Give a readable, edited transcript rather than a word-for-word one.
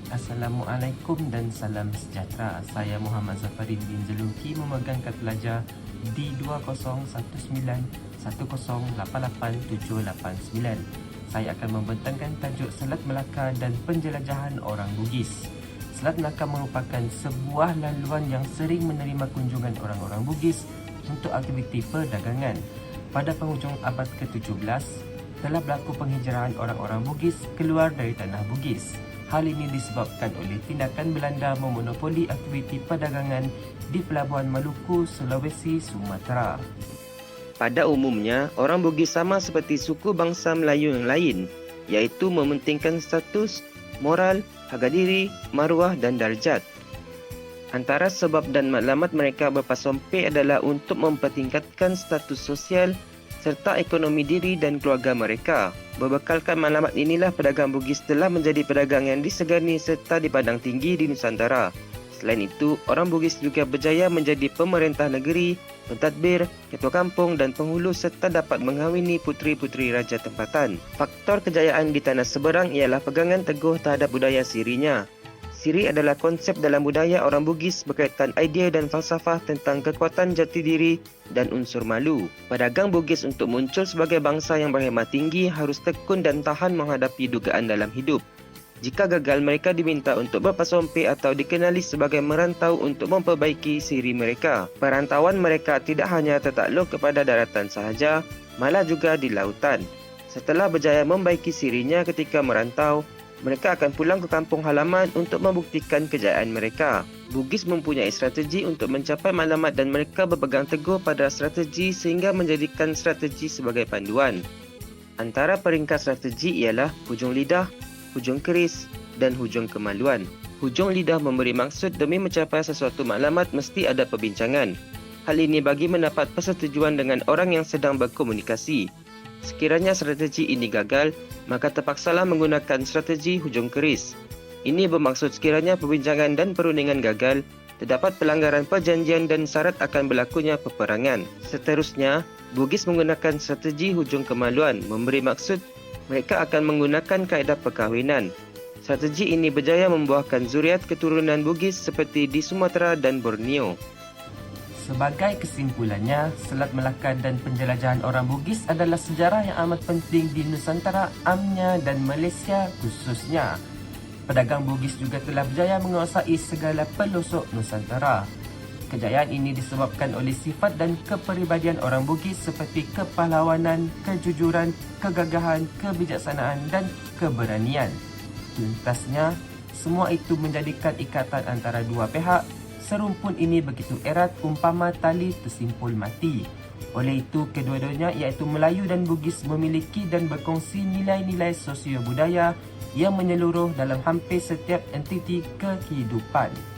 Assalamualaikum dan salam sejahtera. Saya Muhammad Zafarin bin Zaluki memegang kad pelajar D201110887889. Saya akan membentangkan tajuk Selat Melaka dan Penjelajahan Orang Bugis. Selat Melaka merupakan sebuah laluan yang sering menerima kunjungan orang-orang Bugis untuk aktiviti perdagangan. Pada penghujung abad ke-17, telah berlaku penghijrahan orang-orang Bugis keluar dari tanah Bugis. Hal ini disebabkan oleh tindakan Belanda memonopoli aktiviti perdagangan di Pelabuhan Maluku, Sulawesi, Sumatera. Pada umumnya, orang Bugis sama seperti suku bangsa Melayu yang lain, iaitu mementingkan status, moral, harga diri, maruah dan darjat. Antara sebab dan matlamat mereka berpasompe adalah untuk mempertingkatkan status sosial serta ekonomi diri dan keluarga mereka. Berbekalkan matlamat inilah pedagang Bugis telah menjadi pedagang yang disegani serta dipandang tinggi di Nusantara. Selain itu, orang Bugis juga berjaya menjadi pemerintah negeri, pentadbir, ketua kampung dan penghulu serta dapat mengahwini puteri-puteri raja tempatan. Faktor kejayaan di tanah seberang ialah pegangan teguh terhadap budaya sirinya. Siri adalah konsep dalam budaya orang Bugis berkaitan idea dan falsafah tentang kekuatan jati diri dan unsur malu. Pedagang Bugis untuk muncul sebagai bangsa yang berhemah tinggi harus tekun dan tahan menghadapi dugaan dalam hidup. Jika gagal, mereka diminta untuk berpasompe atau dikenali sebagai merantau untuk memperbaiki siri mereka. Perantauan mereka tidak hanya tertakluk kepada daratan sahaja, malah juga di lautan. Setelah berjaya membaiki sirinya ketika merantau, mereka akan pulang ke kampung halaman untuk membuktikan kejayaan mereka. Bugis mempunyai strategi untuk mencapai matlamat dan mereka berpegang teguh pada strategi sehingga menjadikan strategi sebagai panduan. Antara peringkat strategi ialah hujung lidah, hujung keris dan hujung kemaluan. Hujung lidah memberi maksud demi mencapai sesuatu matlamat mesti ada perbincangan. Hal ini bagi mendapat persetujuan dengan orang yang sedang berkomunikasi. Sekiranya strategi ini gagal, maka terpaksalah menggunakan strategi hujung keris. Ini bermaksud sekiranya perbincangan dan perundingan gagal, terdapat pelanggaran perjanjian dan syarat akan berlakunya peperangan. Seterusnya, Bugis menggunakan strategi hujung kemaluan, memberi maksud mereka akan menggunakan kaedah perkahwinan. Strategi ini berjaya membuahkan zuriat keturunan Bugis seperti di Sumatera dan Borneo. Sebagai kesimpulannya, Selat Melaka dan penjelajahan orang Bugis adalah sejarah yang amat penting di Nusantara, Amnya dan Malaysia khususnya. Pedagang Bugis juga telah berjaya menguasai segala pelosok Nusantara. Kejayaan ini disebabkan oleh sifat dan kepribadian orang Bugis seperti kepahlawanan, kejujuran, kegagahan, kebijaksanaan dan keberanian. Tuntasnya, semua itu menjadikan ikatan antara dua pihak. Serumpun ini begitu erat umpama tali tersimpul mati. Oleh itu, kedua-duanya iaitu Melayu dan Bugis memiliki dan berkongsi nilai-nilai sosio-budaya yang menyeluruh dalam hampir setiap entiti kehidupan.